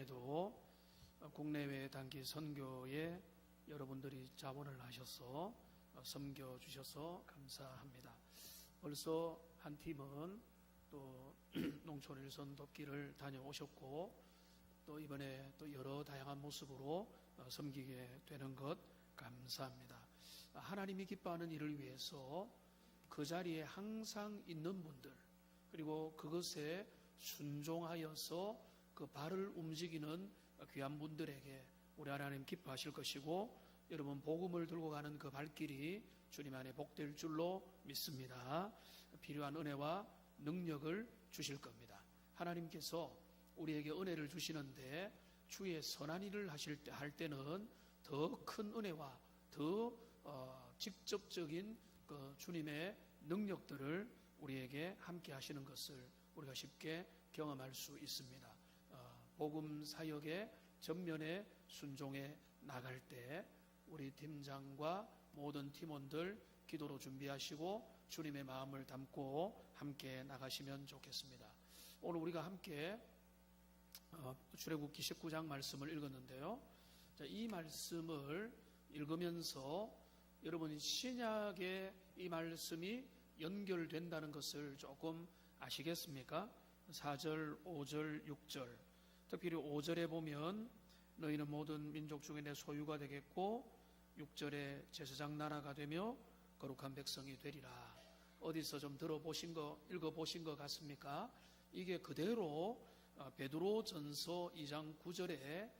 이전에도 국내외 단기 선교에 여러분들이 자원을 하셔서 섬겨주셔서 감사합니다. 벌써 한 팀은 또 농촌 일선 돕기를 다녀오셨고, 또 이번에 또 여러 다양한 모습으로 섬기게 되는 것 감사합니다. 하나님이 기뻐하는 일을 위해서 그 자리에 항상 있는 분들, 그리고 그것에 순종하여서 그 발을 움직이는 귀한 분들에게 우리 하나님 기뻐하실 것이고, 여러분 복음을 들고 가는 그 발길이 주님 안에 복될 줄로 믿습니다. 필요한 은혜와 능력을 주실 겁니다. 하나님께서 우리에게 은혜를 주시는데 주의 선한 일을 할 때는 더 큰 은혜와 더 직접적인 그 주님의 능력들을 우리에게 함께 하시는 것을 우리가 쉽게 경험할 수 있습니다. 복음 사역의 전면에 순종해 나갈 때 우리 팀장과 모든 팀원들 기도로 준비하시고 주님의 마음을 담고 함께 나가시면 좋겠습니다. 오늘 우리가 함께 출애굽기 19장 말씀을 읽었는데요. 이 말씀을 읽으면서 여러분이 신약의 이 말씀이 연결된다는 것을 조금 아시겠습니까? 4절, 5절, 6절, 특별히 5절에 보면 너희는 모든 민족 중에 내 소유가 되겠고, 6절에 제사장 나라가 되며 거룩한 백성이 되리라. 어디서 좀 들어보신 거, 읽어보신 것 같습니까? 이게 그대로 베드로 전서 2장 9절에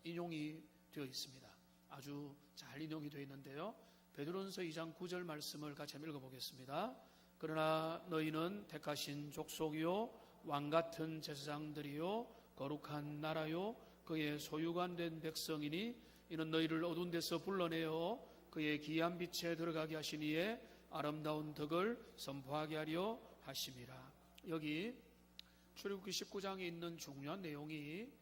인용이 되어 있습니다. 아주 잘 인용이 되어 있는데요. 베드로전서 2장 9절 말씀을 같이 한번 읽어보겠습니다. 그러나 너희는 택하신 족속이요 왕같은 제사장들이요 거룩한 나라요 그의 소유관 된 백성이니 이는 너희를 어두운 데서 불러내어 그의 기이한 빛에 들어가게 하시니에 아름다운 덕을 선포하게 하려 하심이라. 여기 출애굽기 19장에 있는 중요한 내용이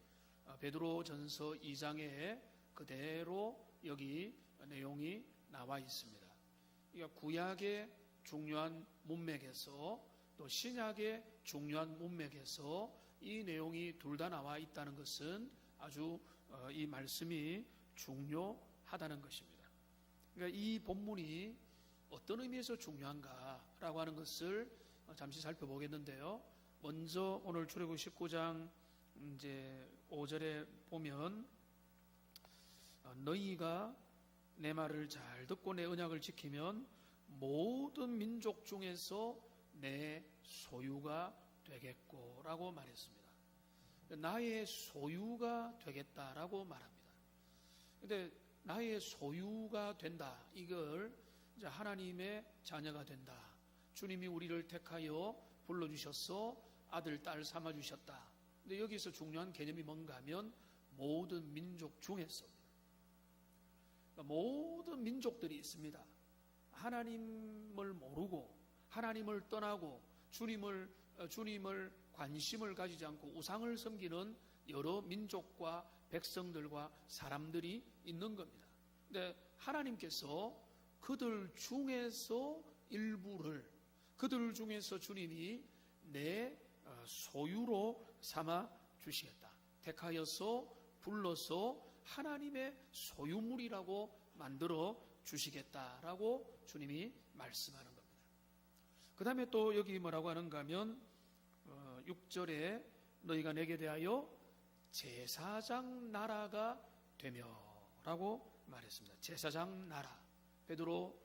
베드로전서 2장에 그대로 여기 내용이 나와 있습니다. 그러니까 구약의 중요한 문맥에서 또 신약의 중요한 문맥에서 이 내용이 둘 다 나와 있다는 것은 아주 이 말씀이 중요하다는 것입니다. 그러니까 이 본문이 어떤 의미에서 중요한가라고 하는 것을 잠시 살펴보겠는데요. 먼저 오늘 출애굽기 19장 이제 5절에 보면 너희가 내 말을 잘 듣고 내 언약을 지키면 모든 민족 중에서 내 소유가 되겠고 라고 말했습니다. 나의 소유가 되겠다라고 말합니다. 근데 나의 소유가 된다, 이걸 이제 하나님의 자녀가 된다, 주님이 우리를 택하여 불러주셔서 아들, 딸 삼아주셨다. 근데 여기서 중요한 개념이 뭔가 하면 모든 민족 중에서, 모든 민족들이 있습니다. 하나님을 모르고 하나님을 떠나고 주님을 관심을 가지지 않고 우상을 섬기는 여러 민족과 백성들과 사람들이 있는 겁니다. 근데 하나님께서 그들 중에서 일부를, 그들 중에서 주님이 내 소유로 삼아 주시겠다, 택하여서 불러서 하나님의 소유물이라고 만들어 주시겠다라고 주님이 말씀하는 겁니다. 그 다음에 또 여기 뭐라고 하는가 하면 6절에 너희가 내게 대하여 제사장 나라가 되며 라고 말했습니다. 제사장 나라, 베드로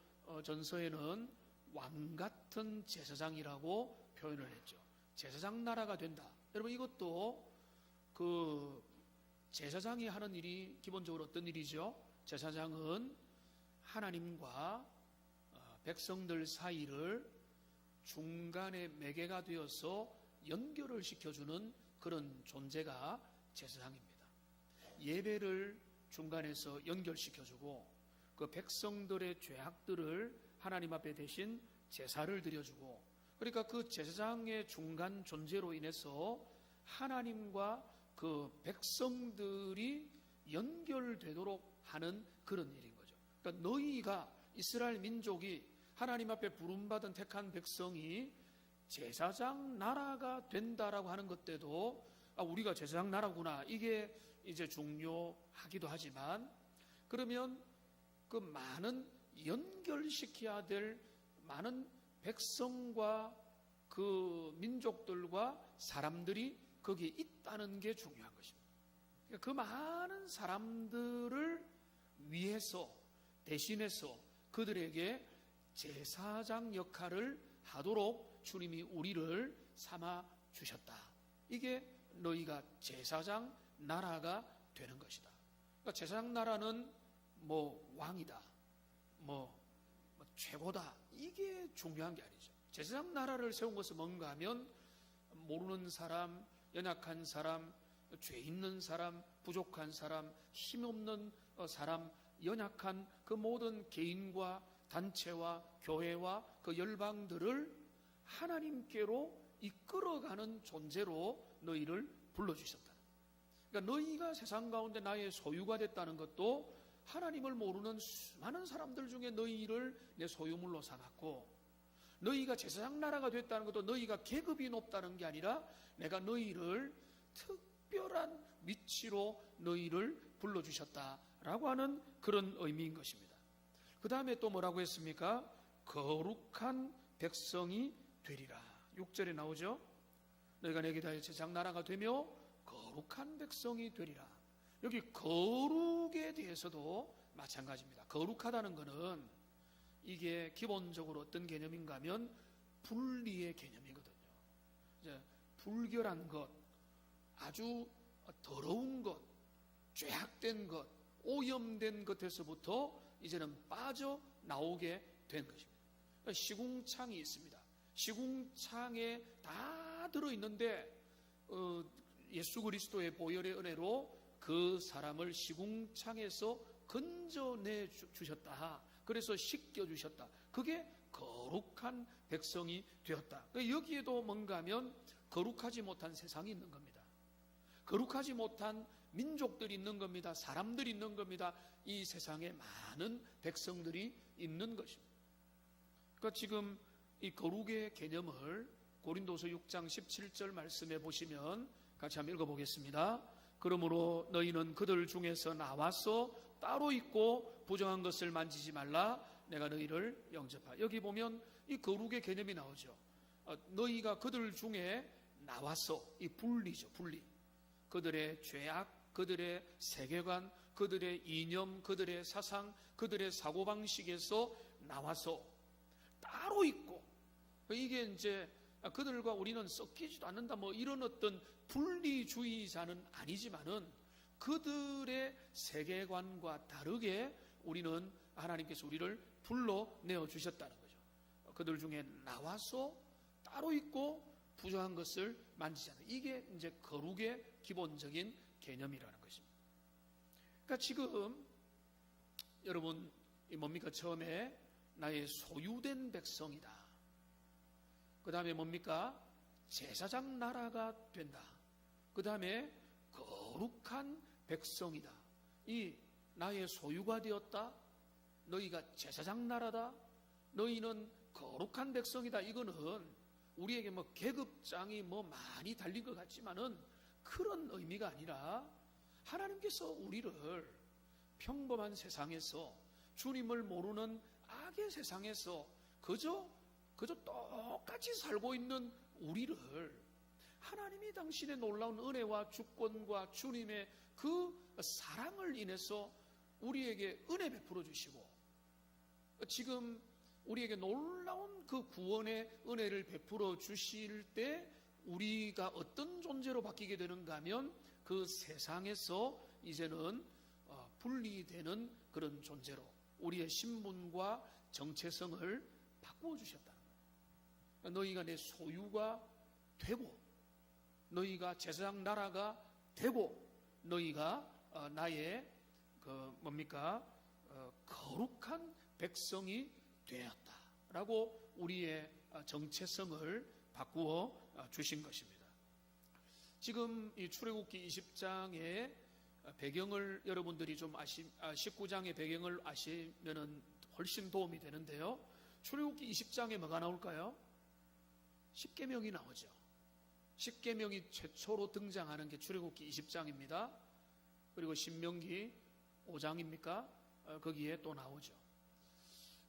전서에는 왕같은 제사장이라고 표현을 했죠. 제사장 나라가 된다. 여러분, 이것도 그 제사장이 하는 일이 기본적으로 어떤 일이죠? 제사장은 하나님과 백성들 사이를 중간에 매개가 되어서 연결을 시켜주는 그런 존재가 제사장입니다. 예배를 중간에서 연결시켜주고 그 백성들의 죄악들을 하나님 앞에 대신 제사를 드려주고, 그러니까 그 제사장의 중간 존재로 인해서 하나님과 그 백성들이 연결되도록 하는 그런 일인 거죠. 그러니까 너희가, 이스라엘 민족이 하나님 앞에 부름받은 택한 백성이 제사장 나라가 된다라고 하는 것 때도 우리가 제사장 나라구나, 이게 이제 중요하기도 하지만, 그러면 그 많은 연결시켜야 될 많은 백성과 그 민족들과 사람들이 거기에 있다는 게 중요한 것입니다. 그 많은 사람들을 위해서, 대신해서 그들에게 제사장 역할을 하도록 주님이 우리를 삼아 주셨다. 이게 너희가 제사장 나라가 되는 것이다. 그러니까 제사장 나라는 뭐 왕이다, 뭐 최고다, 이게 중요한 게 아니죠. 제사장 나라를 세운 것은 뭔가 하면 모르는 사람, 연약한 사람, 죄 있는 사람, 부족한 사람, 힘없는 사람, 연약한 그 모든 개인과 단체와 교회와 그 열방들을 하나님께로 이끌어가는 존재로 너희를 불러주셨다. 그러니까 너희가 세상 가운데 나의 소유가 됐다는 것도 하나님을 모르는 수많은 사람들 중에 너희를 내 소유물로 삼았고, 너희가 제사장 나라가 됐다는 것도 너희가 계급이 높다는 게 아니라 내가 너희를 특별한 위치로 너희를 불러주셨다라고 하는 그런 의미인 것입니다. 그 다음에 또 뭐라고 했습니까? 거룩한 백성이 되리라. 6절에 나오죠. 너희가 내게 다해 제사장 나라가 되며 거룩한 백성이 되리라. 여기 거룩에 대해서도 마찬가지입니다. 거룩하다는 것은 이게 기본적으로 어떤 개념인가 하면 분리의 개념이거든요. 이제 불결한 것, 아주 더러운 것, 죄악된 것, 오염된 것에서부터 이제는 빠져나오게 된 것입니다. 시궁창이 있습니다. 시궁창에 다 들어있는데 예수 그리스도의 보혈의 은혜로 그 사람을 시궁창에서 건져내 주셨다. 그래서 씻겨주셨다. 그게 거룩한 백성이 되었다. 여기에도 뭔가 하면 거룩하지 못한 세상이 있는 겁니다. 거룩하지 못한 민족들이 있는 겁니다. 사람들이 있는 겁니다. 이 세상에 많은 백성들이 있는 것입니다. 그러니까 지금 이 거룩의 개념을 고린도서 6장 17절 말씀에 보시면 같이 한번 읽어보겠습니다. 그러므로 너희는 그들 중에서 나와서 따로 있고 부정한 것을 만지지 말라. 내가 너희를 영접하라. 여기 보면 이 거룩의 개념이 나오죠. 너희가 그들 중에 나와서, 이 분리죠, 분리. 그들의 죄악, 그들의 세계관, 그들의 이념, 그들의 사상, 그들의 사고방식에서 나와서 따로 있고, 이게 이제 그들과 우리는 섞이지도 않는다, 뭐 이런 어떤 분리주의자는 아니지만은 그들의 세계관과 다르게 우리는 하나님께서 우리를 불러내어 주셨다는 거죠. 그들 중에 나와서 따로 있고 부정한 것을 만지지 않는, 이게 이제 거룩의 기본적인 개념이라는 것입니다. 그러니까 지금 여러분 뭡니까? 처음에 나의 소유된 백성이다. 그 다음에 뭡니까? 제사장 나라가 된다. 그 다음에 거룩한 백성이다. 이 나의 소유가 되었다. 너희가 제사장 나라다. 너희는 거룩한 백성이다. 이거는 우리에게 뭐 계급장이 뭐 많이 달린 것 같지만은 그런 의미가 아니라 하나님께서 우리를 평범한 세상에서, 주님을 모르는 악의 세상에서 그저 똑같이 살고 있는 우리를 하나님이 당신의 놀라운 은혜와 주권과 주님의 그 사랑을 인해서 우리에게 은혜 베풀어 주시고, 지금 우리에게 놀라운 그 구원의 은혜를 베풀어 주실 때 우리가 어떤 존재로 바뀌게 되는가 하면 그 세상에서 이제는 분리되는 그런 존재로 우리의 신분과 정체성을 바꾸어 주셨다는 거예요. 너희가 내 소유가 되고, 너희가 제사장 나라가 되고, 너희가 나의 거룩한 백성이 되었다라고 우리의 정체성을 바꾸어 주신 것입니다. 지금 이 출애굽기 20장의 배경을 여러분들이 좀 19장의 배경을 아시면은 훨씬 도움이 되는데요. 출애굽기 20장에 뭐가 나올까요? 십계명이 나오죠. 십계명이 최초로 등장하는 게 출애굽기 20장입니다. 그리고 신명기 5장입니까? 거기에 또 나오죠.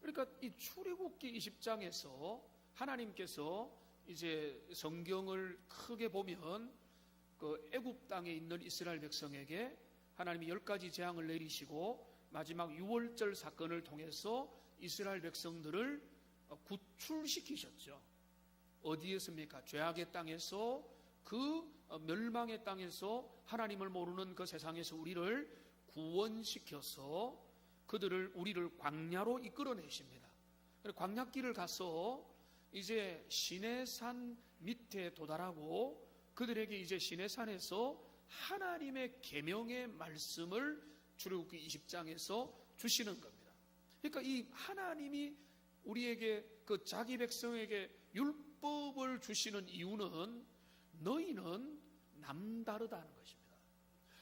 그러니까 이 출애굽기 20장에서 하나님께서 이제 성경을 크게 보면 그 애굽 땅에 있는 이스라엘 백성에게 하나님이 10가지 재앙을 내리시고 마지막 유월절 사건을 통해서 이스라엘 백성들을 구출시키셨죠. 어디에서입니까? 죄악의 땅에서, 그 멸망의 땅에서, 하나님을 모르는 그 세상에서 우리를 구원시켜서 우리를 광야로 이끌어내십니다. 광야길을 가서 이제 시내산 밑에 도달하고 그들에게 이제 시내산에서 하나님의 계명의 말씀을 출애굽기 20장에서 주시는 겁니다. 그러니까 이 하나님이 우리에게 그 자기 백성에게 율법을 주시는 이유는 너희는 남다르다는 것입니다.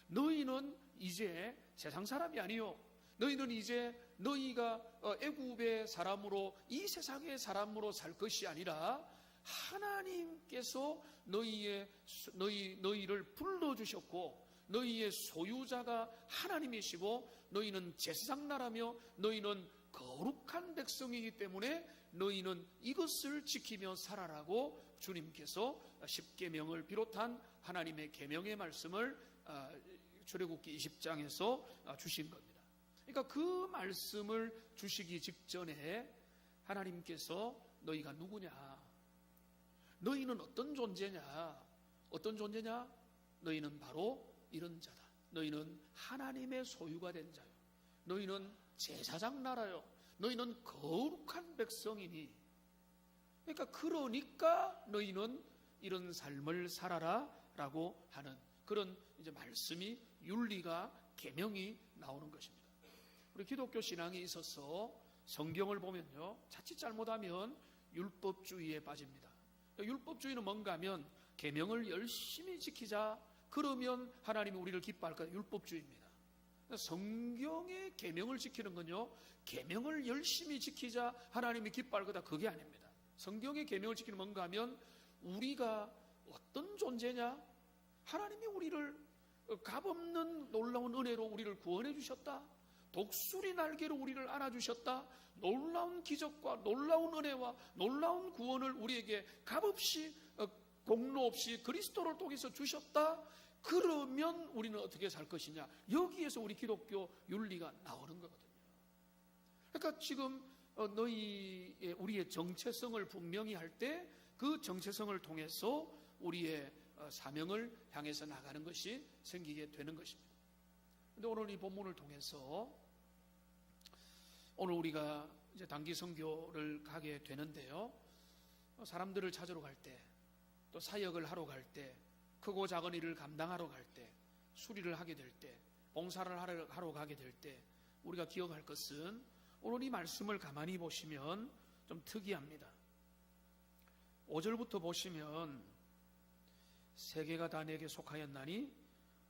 너희는 이제 세상 사람이 아니요, 너희는 이제 너희가 애굽의 사람으로, 이 세상의 사람으로 살 것이 아니라 하나님께서 너희를 불러주셨고 너희의 소유자가 하나님이시고 너희는 제사장 나라며 너희는 거룩한 백성이기 때문에 너희는 이것을 지키며 살아라고 주님께서 십계명을 비롯한 하나님의 계명의 말씀을 출애굽기 20장에서 주신 겁니다. 그러니까 그 말씀을 주시기 직전에 하나님께서 너희가 누구냐? 너희는 어떤 존재냐? 어떤 존재냐? 너희는 바로 이런 자다. 너희는 하나님의 소유가 된 자요. 너희는 제사장 나라요. 너희는 거룩한 백성이니. 그러니까 너희는 이런 삶을 살아라 라고 하는 그런 이제 말씀이, 윤리가, 계명이 나오는 것입니다. 우리 기독교 신앙에 있어서 성경을 보면요, 자칫 잘못하면 율법주의에 빠집니다. 율법주의는 뭔가 하면 계명을 열심히 지키자, 그러면 하나님이 우리를 기뻐할 거다. 율법주의입니다. 성경의 계명을 지키는 건요, 계명을 열심히 지키자 하나님이 기뻐할 거다, 그게 아닙니다. 성경의 계명을 지키는 뭔가 하면 우리가 어떤 존재냐? 하나님이 우리를 값없는 놀라운 은혜로 우리를 구원해 주셨다. 독수리 날개로 우리를 안아주셨다. 놀라운 기적과 놀라운 은혜와 놀라운 구원을 우리에게 값없이, 공로 없이 그리스도를 통해서 주셨다. 그러면 우리는 어떻게 살 것이냐? 여기에서 우리 기독교 윤리가 나오는 거거든요. 그러니까 지금 우리의 정체성을 분명히 할 때 그 정체성을 통해서 우리의 사명을 향해서 나가는 것이 생기게 되는 것입니다. 그런데 오늘 이 본문을 통해서 오늘 우리가 이제 단기 선교를 가게 되는데요, 사람들을 찾으러 갈 때, 또 사역을 하러 갈 때, 크고 작은 일을 감당하러 갈 때, 수리를 하게 될 때, 봉사를 하러 가게 될 때 우리가 기억할 것은 오늘 이 말씀을 가만히 보시면 좀 특이합니다. 5절부터 보시면 세계가 다 내게 속하였나니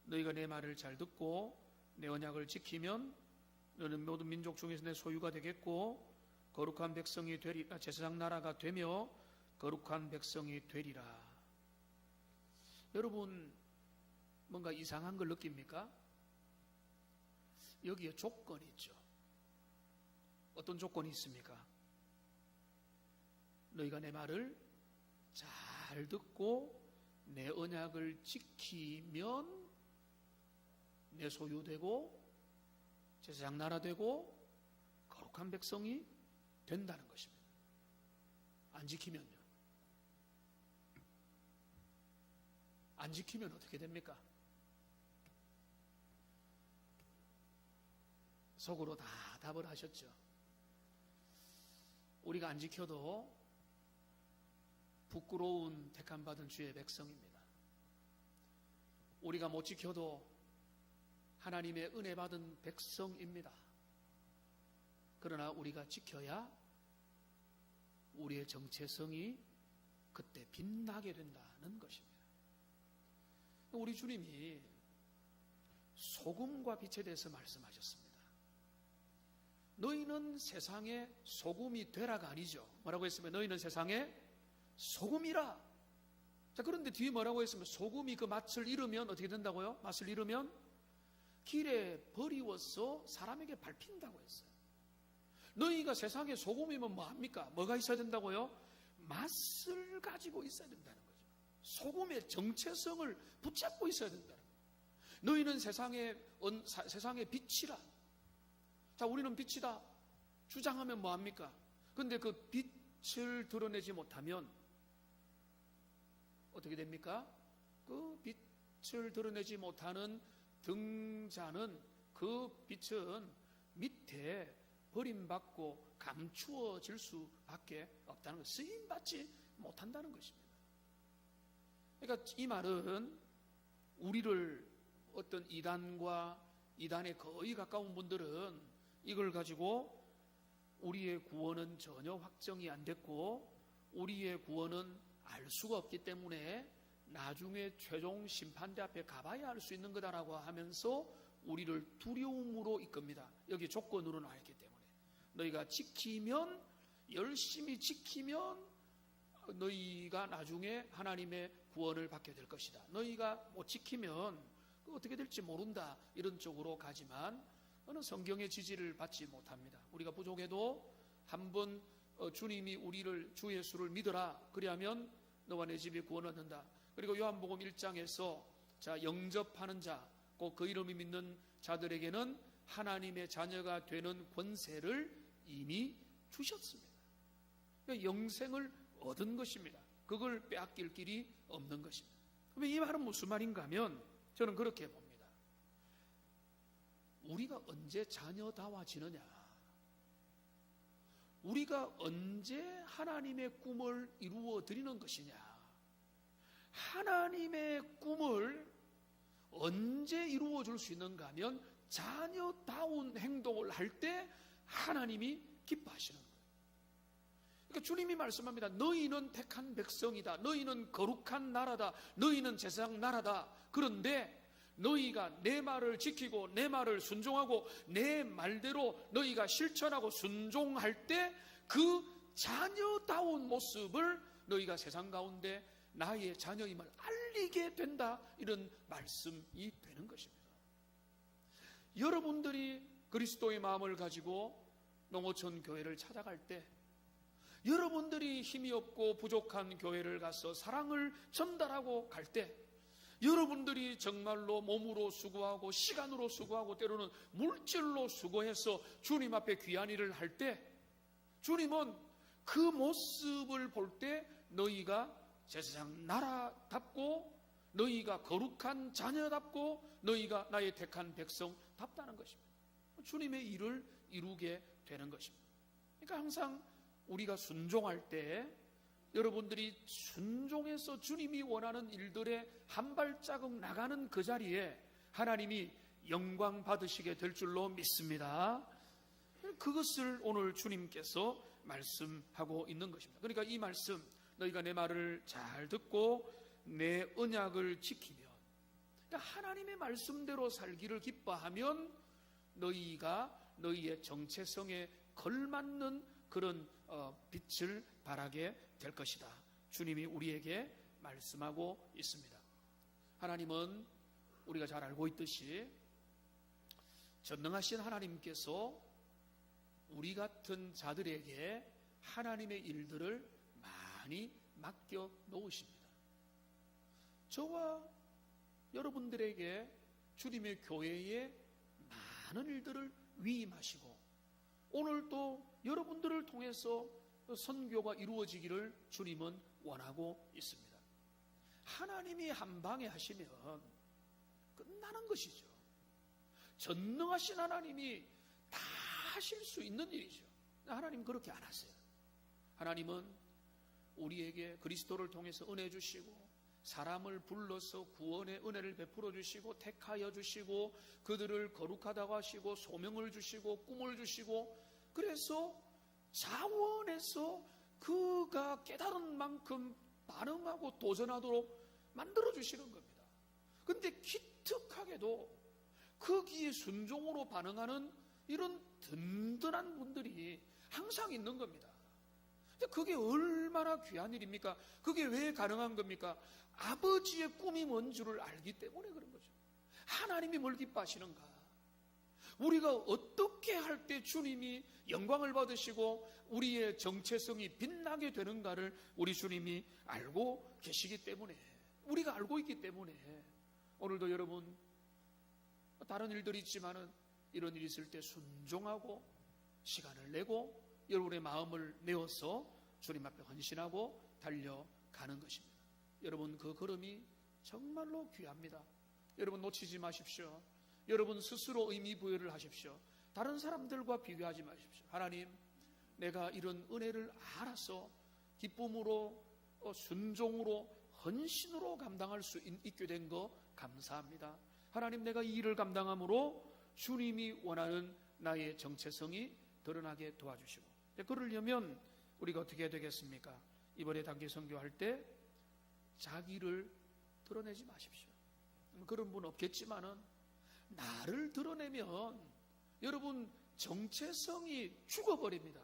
너희가 내 말을 잘 듣고 내 언약을 지키면 너는 모든 민족 중에서 내 소유가 되겠고 거룩한 백성이 되리라. 제사장 나라가 되며 거룩한 백성이 되리라. 여러분, 뭔가 이상한 걸 느낍니까? 여기에 조건이 있죠. 어떤 조건이 있습니까? 너희가 내 말을 잘 듣고 내 언약을 지키면 내 소유되고 제사장 나라 되고 거룩한 백성이 된다는 것입니다. 안 지키면요? 안 지키면 어떻게 됩니까? 속으로 다 답을 하셨죠. 우리가 안 지켜도 부끄러운 택함받은 주의 백성입니다. 우리가 못 지켜도 하나님의 은혜 받은 백성입니다. 그러나 우리가 지켜야 우리의 정체성이 그때 빛나게 된다는 것입니다. 우리 주님이 소금과 빛에 대해서 말씀하셨습니다. 너희는 세상의 소금이 되라가 아니죠. 뭐라고 했으면 너희는 세상의 소금이라. 자, 그런데 뒤에 뭐라고 했으면 소금이 그 맛을 잃으면 어떻게 된다고요? 맛을 잃으면 길에 버리워서 사람에게 밟힌다고 했어요. 너희가 세상에 소금이면 뭐합니까? 뭐가 있어야 된다고요? 맛을 가지고 있어야 된다는 거죠. 소금의 정체성을 붙잡고 있어야 된다는 거예요. 너희는 세상의 빛이라. 자, 우리는 빛이다 주장하면 뭐합니까? 근데 그 빛을 드러내지 못하면 어떻게 됩니까? 그 빛을 드러내지 못하는 등자는, 그 빛은 밑에 버림받고 감추어질 수밖에 없다는 것, 쓰임받지 못한다는 것입니다. 그러니까 이 말은 우리를 어떤 이단과 이단에 거의 가까운 분들은 이걸 가지고 우리의 구원은 전혀 확정이 안 됐고 우리의 구원은 알 수가 없기 때문에 나중에 최종 심판대 앞에 가봐야 알 수 있는 거다라고 하면서 우리를 두려움으로 이끕니다. 여기 조건으로 나와 있기 때문에 너희가 지키면, 열심히 지키면 너희가 나중에 하나님의 구원을 받게 될 것이다. 너희가 못 지키면 어떻게 될지 모른다, 이런 쪽으로 가지만 너는 성경의 지지를 받지 못합니다. 우리가 부족해도 한번 주님이 우리를, 주 예수를 믿어라, 그리하면 너와 내 집이 구원 얻는다. 그리고 요한복음 1장에서 자, 영접하는 자, 꼭 그 이름이 믿는 자들에게는 하나님의 자녀가 되는 권세를 이미 주셨습니다. 그러니까 영생을 얻은 것입니다. 그걸 빼앗길 길이 없는 것입니다. 그럼 이 말은 무슨 말인가 하면 저는 그렇게 봅니다. 우리가 언제 자녀다워지느냐, 우리가 언제 하나님의 꿈을 이루어 드리는 것이냐, 하나님의 꿈을 언제 이루어 줄 수 있는가 하면 자녀다운 행동을 할 때 하나님이 기뻐하시는 거예요. 그러니까 주님이 말씀합니다. 너희는 택한 백성이다. 너희는 거룩한 나라다. 너희는 제사장 나라다. 그런데 너희가 내 말을 지키고 내 말을 순종하고 내 말대로 너희가 실천하고 순종할 때 그 자녀다운 모습을 너희가 세상 가운데 나의 자녀임을 알리게 된다, 이런 말씀이 되는 것입니다. 여러분들이 그리스도의 마음을 가지고 농어촌 교회를 찾아갈 때, 여러분들이 힘이 없고 부족한 교회를 가서 사랑을 전달하고 갈 때, 여러분들이 정말로 몸으로 수고하고 시간으로 수고하고 때로는 물질로 수고해서 주님 앞에 귀한 일을 할 때, 주님은 그 모습을 볼 때 너희가 제사장 나라답고 너희가 거룩한 자녀답고 너희가 나의 택한 백성답다는 것입니다. 주님의 일을 이루게 되는 것입니다. 그러니까 항상 우리가 순종할 때, 여러분들이 순종해서 주님이 원하는 일들에 한 발자국 나가는 그 자리에 하나님이 영광 받으시게 될 줄로 믿습니다. 그것을 오늘 주님께서 말씀하고 있는 것입니다. 그러니까 이 말씀, 너희가 내 말을 잘 듣고 내 언약을 지키면, 그러니까 하나님의 말씀대로 살기를 기뻐하면 너희가 너희의 정체성에 걸맞는 그런 빛을 발하게 될 것이다. 주님이 우리에게 말씀하고 있습니다. 하나님은 우리가 잘 알고 있듯이 전능하신 하나님께서 우리 같은 자들에게 하나님의 일들을 많이 맡겨 놓으십니다. 저와 여러분들에게 주님의 교회에 많은 일들을 위임하시고 오늘도 여러분들을 통해서 선교가 이루어지기를 주님은 원하고 있습니다. 하나님이 한 방에 하시면 끝나는 것이죠. 전능하신 하나님이 다 하실 수 있는 일이죠. 하나님 그렇게 안 하세요. 하나님은 우리에게 그리스도를 통해서 은혜 주시고 사람을 불러서 구원의 은혜를 베풀어 주시고 택하여 주시고 그들을 거룩하다고 하시고 소명을 주시고 꿈을 주시고, 그래서 자원해서 그가 깨달은 만큼 반응하고 도전하도록 만들어 주시는 겁니다. 그런데 기특하게도 거기에 순종으로 반응하는 이런 든든한 분들이 항상 있는 겁니다. 그게 얼마나 귀한 일입니까? 그게 왜 가능한 겁니까? 아버지의 꿈이 뭔 줄을 알기 때문에 그런 거죠. 하나님이 뭘 기뻐하시는가? 우리가 어떻게 할 때 주님이 영광을 받으시고 우리의 정체성이 빛나게 되는가를 우리 주님이 알고 계시기 때문에, 우리가 알고 있기 때문에 오늘도 여러분 다른 일들이 있지만은 이런 일이 있을 때 순종하고 시간을 내고 여러분의 마음을 내어서 주님 앞에 헌신하고 달려가는 것입니다. 여러분 그 걸음이 정말로 귀합니다. 여러분 놓치지 마십시오. 여러분 스스로 의미 부여를 하십시오. 다른 사람들과 비교하지 마십시오. 하나님, 내가 이런 은혜를 알아서 기쁨으로 순종으로 헌신으로 감당할 수 있게 된 거 감사합니다. 하나님, 내가 이 일을 감당함으로 주님이 원하는 나의 정체성이 드러나게 도와주시고, 그러려면 우리가 어떻게 해야 되겠습니까? 이번에 단기 선교할 때 자기를 드러내지 마십시오. 그런 분 없겠지만은 나를 드러내면 여러분 정체성이 죽어버립니다.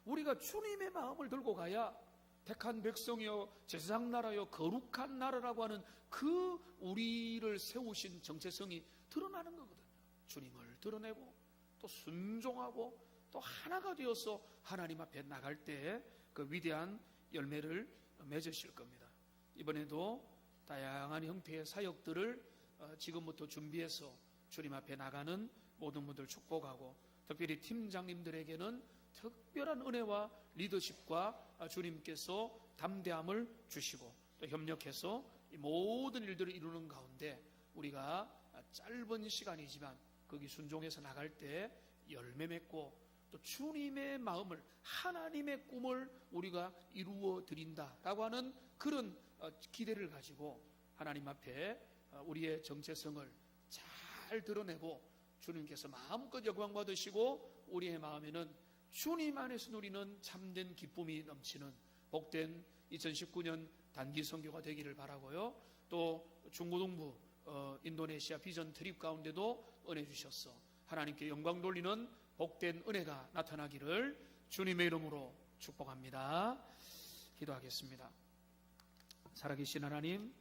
우리가 주님의 마음을 들고 가야 택한 백성이요 제사장 나라요 거룩한 나라라고 하는 그 우리를 세우신 정체성이 드러나는 거거든요. 주님을 드러내고 또 순종하고 또 하나가 되어서 하나님 앞에 나갈 때 그 위대한 열매를 맺으실 겁니다. 이번에도 다양한 형태의 사역들을 지금부터 준비해서 주님 앞에 나가는 모든 분들 축복하고, 특별히 팀장님들에게는 특별한 은혜와 리더십과 주님께서 담대함을 주시고 또 협력해서 이 모든 일들을 이루는 가운데 우리가 짧은 시간이지만 거기 순종해서 나갈 때 열매 맺고 또 주님의 마음을, 하나님의 꿈을 우리가 이루어 드린다라고 하는 그런 기대를 가지고 하나님 앞에 우리의 정체성을 잘 드러내고 주님께서 마음껏 영광 받으시고 우리의 마음에는 주님 안에서 누리는 참된 기쁨이 넘치는 복된 2019년 단기 선교가 되기를 바라고요. 또 중고등부 인도네시아 비전 트립 가운데도 은혜 주셨어 하나님께 영광 돌리는 복된 은혜가 나타나기를 주님의 이름으로 축복합니다. 기도하겠습니다. 살아계신 하나님,